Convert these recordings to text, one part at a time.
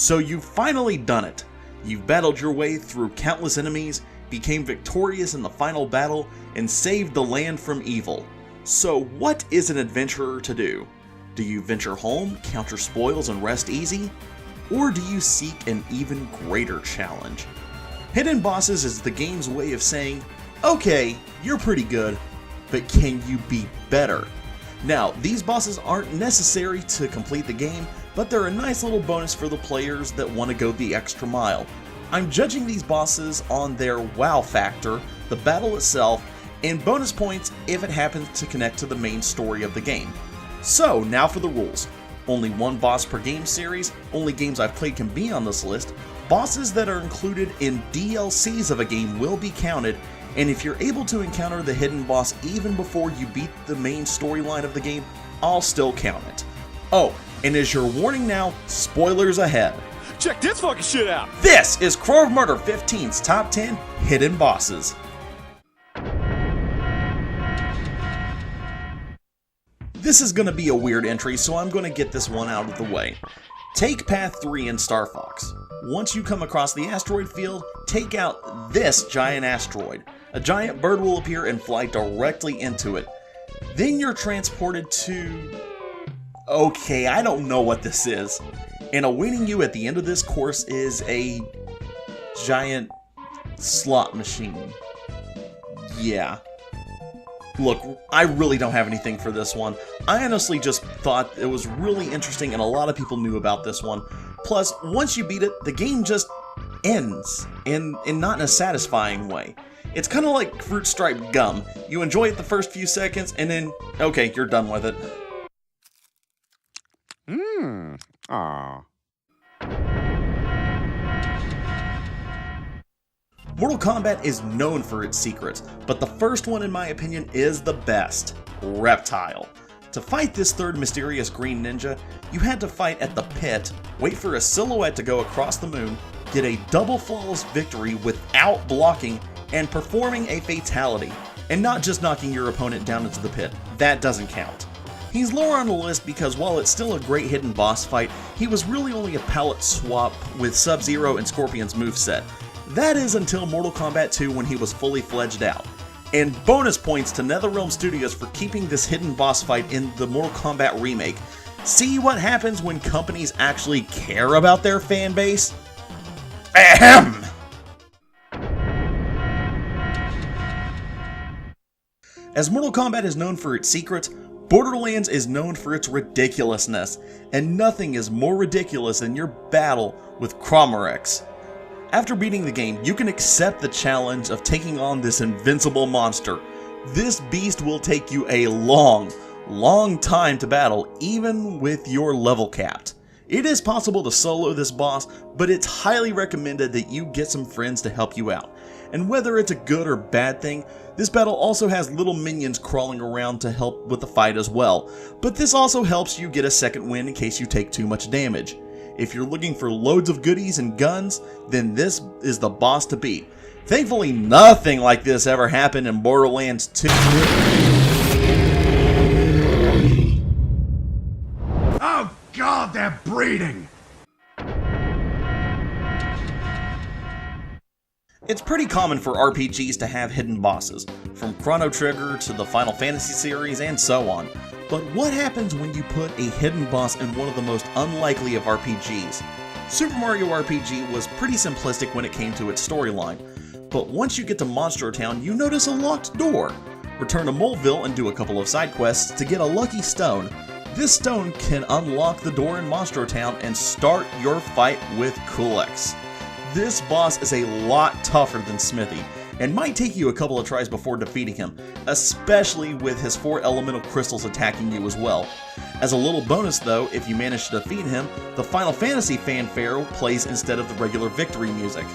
So you've finally done it. You've battled your way through countless enemies, became victorious in the final battle, and saved the land from evil. So what is an adventurer to do? Do you venture home, count your spoils, and rest easy? Or do you seek an even greater challenge? Hidden Bosses is the game's way of saying, okay, you're pretty good, but can you be better? Now, these bosses aren't necessary to complete the game, but they're a nice little bonus for the players that want to go the extra mile. I'm judging these bosses on their wow factor, the battle itself, and bonus points if it happens to connect to the main story of the game. So, now for the rules. Only one boss per game series, only games I've played can be on this list, bosses that are included in DLCs of a game will be counted, and if you're able to encounter the hidden boss even before you beat the main storyline of the game, I'll still count it. Oh, and as your warning now, spoilers ahead. Check this fucking shit out! This is Crow of Murder 15's Top 10 Hidden Bosses. This is going to be a weird entry, so I'm going to get this one out of the way. Take Path 3 in Star Fox. Once you come across the asteroid field, take out this giant asteroid. A giant bird will appear and fly directly into it. Then you're transported to... okay, I don't know what this is. And awaiting you at the end of this course is a giant slot machine. Yeah. Look, I really don't have anything for this one. I honestly just thought it was really interesting and a lot of people knew about this one. Plus, once you beat it, the game just ends, and not in a satisfying way. It's kind of like fruit striped gum. You enjoy it the first few seconds, and then, okay, you're done with it. Aww. Mortal Kombat is known for its secrets, but the first one in my opinion is the best, Reptile. To fight this third mysterious green ninja, you had to fight at the pit, wait for a silhouette to go across the moon, get a double flawless victory without blocking, and performing a fatality, and not just knocking your opponent down into the pit. That doesn't count. He's lower on the list because while it's still a great hidden boss fight, he was really only a palette swap with Sub-Zero and Scorpion's moveset. That is until Mortal Kombat 2 when he was fully fledged out. And bonus points to NetherRealm Studios for keeping this hidden boss fight in the Mortal Kombat remake. See what happens when companies actually care about their fan base? Ahem! As Mortal Kombat is known for its secrets, Borderlands is known for its ridiculousness, and nothing is more ridiculous than your battle with Cromerex. After beating the game, you can accept the challenge of taking on this invincible monster. This beast will take you a long time to battle, even with your level capped. It is possible to solo this boss, but it's highly recommended that you get some friends to help you out. And whether it's a good or bad thing, this battle also has little minions crawling around to help with the fight as well, but this also helps you get a second win in case you take too much damage. If you're looking for loads of goodies and guns, then this is the boss to beat. Thankfully, nothing like this ever happened in Borderlands 2. Oh God, they're breeding! It's pretty common for RPGs to have hidden bosses, from Chrono Trigger to the Final Fantasy series and so on. But what happens when you put a hidden boss in one of the most unlikely of RPGs? Super Mario RPG was pretty simplistic when it came to its storyline, but once you get to Monster Town, you notice a locked door. Return to Moleville and do a couple of side quests to get a lucky stone. This stone can unlock the door in Monster Town and start your fight with Kulex. This boss is a lot tougher than Smithy, and might take you a couple of tries before defeating him, especially with his 4 elemental crystals attacking you as well. As a little bonus though, if you manage to defeat him, the Final Fantasy fanfare plays instead of the regular victory music.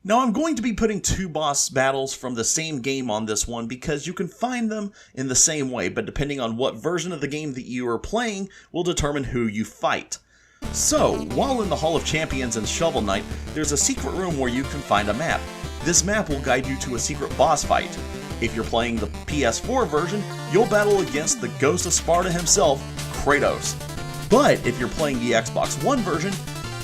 Now I'm going to be putting 2 boss battles from the same game on this one because you can find them in the same way, but depending on what version of the game that you are playing will determine who you fight. So, while in the Hall of Champions and Shovel Knight, there's a secret room where you can find a map. This map will guide you to a secret boss fight. If you're playing the PS4 version, you'll battle against the Ghost of Sparta himself, Kratos. But if you're playing the Xbox One version,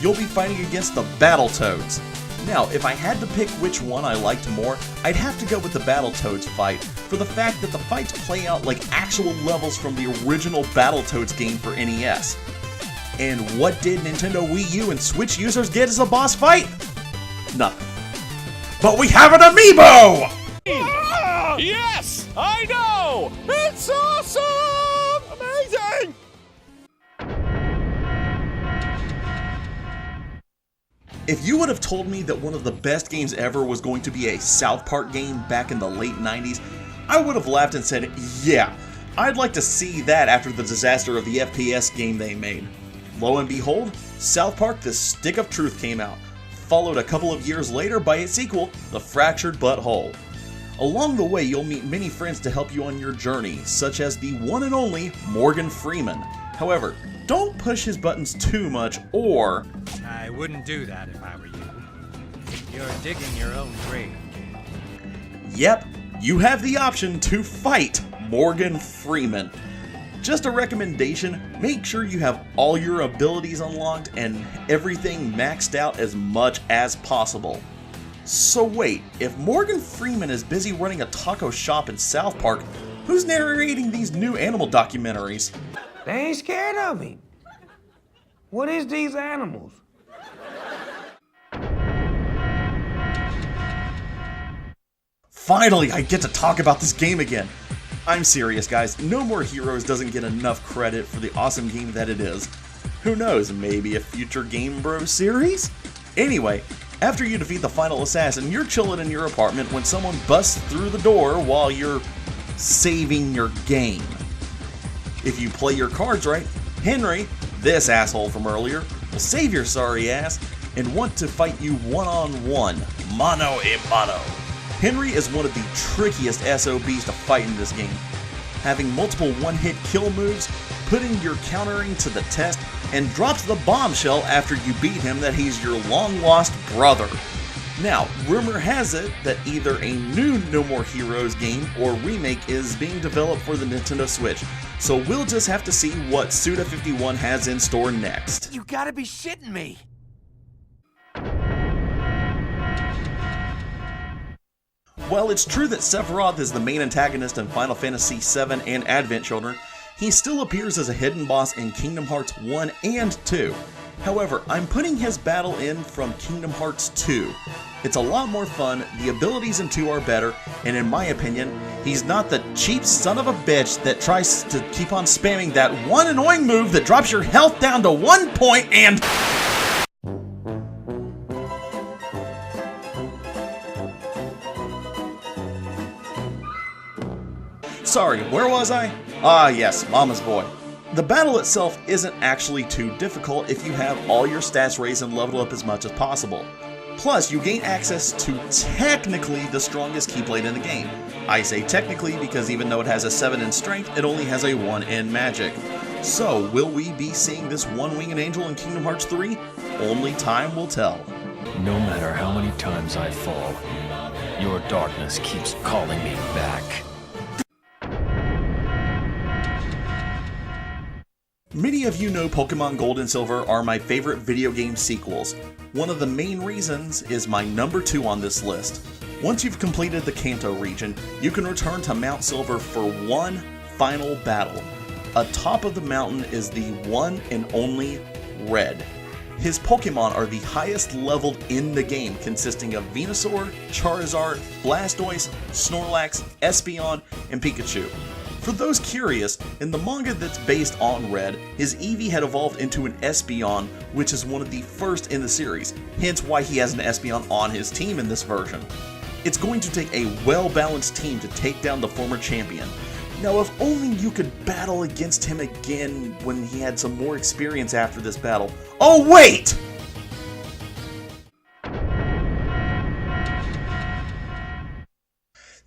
you'll be fighting against the Battletoads. Now, if I had to pick which one I liked more, I'd have to go with the Battletoads fight, for the fact that the fights play out like actual levels from the original Battletoads game for NES. And what did Nintendo Wii U and Switch users get as a boss fight? Nothing. But we have an amiibo! Yes! I know! It's awesome! Amazing! If you would have told me that one of the best games ever was going to be a South Park game back in the late 90s, I would have laughed and said, yeah, I'd like to see that after the disaster of the FPS game they made. Lo and behold, South Park: The Stick of Truth came out, followed a couple of years later by its sequel, The Fractured But Whole. Along the way, you'll meet many friends to help you on your journey, such as the one and only Morgan Freeman. However, don't push his buttons too much, or I wouldn't do that if I were you. You're digging your own grave. yep, you have the option to fight Morgan Freeman. Just a recommendation, make sure you have all your abilities unlocked and everything maxed out as much as possible. So wait, if Morgan Freeman is busy running a taco shop in South Park, who's narrating these new animal documentaries? They ain't scared of him. What is these animals? Finally, I get to talk about this game again. I'm serious, guys. No More Heroes doesn't get enough credit for the awesome game that it is. Who knows, maybe a future Game Bros series? Anyway, after you defeat the final assassin, you're chilling in your apartment when someone busts through the door while you're saving your game. If you play your cards right, Henry, this asshole from earlier, will save your sorry ass and want to fight you one-on-one, mano a mano. Henry is one of the trickiest SOBs to fight in this game, having multiple one-hit kill moves, putting your countering to the test, and drops the bombshell after you beat him that he's your long-lost brother. Now, rumor has it that either a new No More Heroes game or remake is being developed for the Nintendo Switch, so we'll just have to see what Suda51 has in store next. You gotta be shitting me! While it's true that Sephiroth is the main antagonist in Final Fantasy VII and Advent Children, he still appears as a hidden boss in Kingdom Hearts 1 and 2. However, I'm putting his battle in from Kingdom Hearts 2. It's a lot more fun, the abilities in 2 are better, and in my opinion, he's not the cheap son of a bitch that tries to keep on spamming that one annoying move that drops your health down to 1 point and... Sorry, where was I? Ah yes, Mama's Boy. The battle itself isn't actually too difficult if you have all your stats raised and leveled up as much as possible. Plus, you gain access to technically the strongest Keyblade in the game. I say technically because even though it has a 7 in strength, it only has a 1 in magic. So, will we be seeing this one-winged angel in Kingdom Hearts 3? Only time will tell. No matter how many times I fall, your darkness keeps calling me back. Many of you know Pokemon Gold and Silver are my favorite video game sequels. One of the main reasons is my number 2 on this list. Once you've completed the Kanto region, you can return to Mount Silver for one final battle. Atop of the mountain is the one and only Red. His Pokemon are the highest leveled in the game, consisting of Venusaur, Charizard, Blastoise, Snorlax, Espeon, and Pikachu. For those curious, in the manga that's based on Red, his Eevee had evolved into an Espeon, which is one of the first in the series, hence why he has an Espeon on his team in this version. It's going to take a well-balanced team to take down the former champion. Now if only you could battle against him again when he had some more experience after this battle. Oh wait!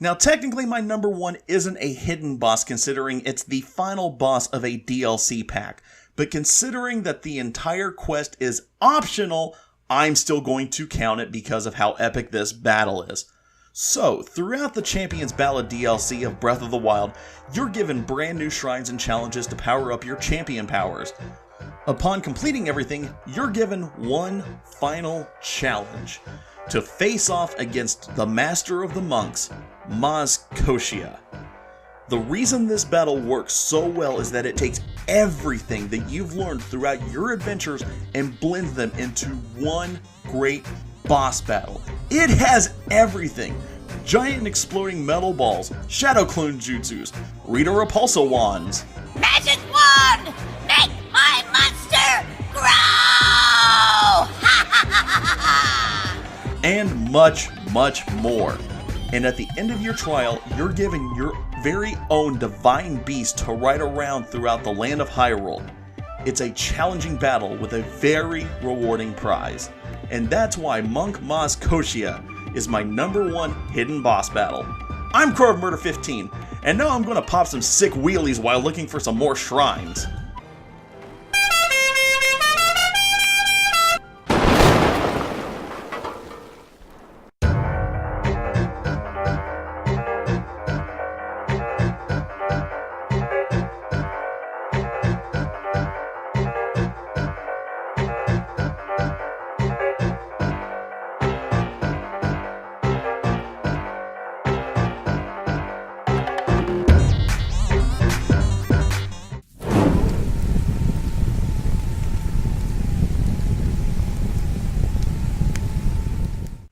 Now technically my number 1 isn't a hidden boss considering it's the final boss of a DLC pack, but considering that the entire quest is optional, I'm still going to count it because of how epic this battle is. So, throughout the Champions Ballad DLC of Breath of the Wild, you're given brand new shrines and challenges to power up your champion powers. Upon completing everything, you're given one final challenge: to face off against the Master of the Monks, Maz Koshia. The reason this battle works so well is that it takes everything that you've learned throughout your adventures and blends them into one great boss battle. It has everything: giant and exploding metal balls, shadow clone jutsus, Rita Repulsa wands, Magic wand! Make my monster grow! and much, much more. And at the end of your trial, you're given your very own divine beast to ride around throughout the land of Hyrule. It's a challenging battle with a very rewarding prize. And that's why Monk Maz Koshia is my #1 hidden boss battle. I'm Crow of Murder 15, and now I'm gonna pop some sick wheelies while looking for some more shrines.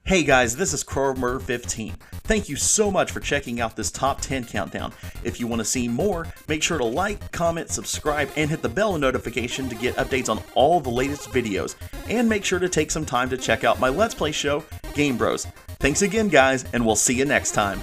Hey guys, this is Crow of Murder 15. Thank you so much for checking out this top 10 countdown. If you want to see more, make sure to like, comment, subscribe, and hit the bell notification to get updates on all the latest videos. And make sure to take some time to check out my Let's Play show, Game Bros. Thanks again guys, and we'll see you next time.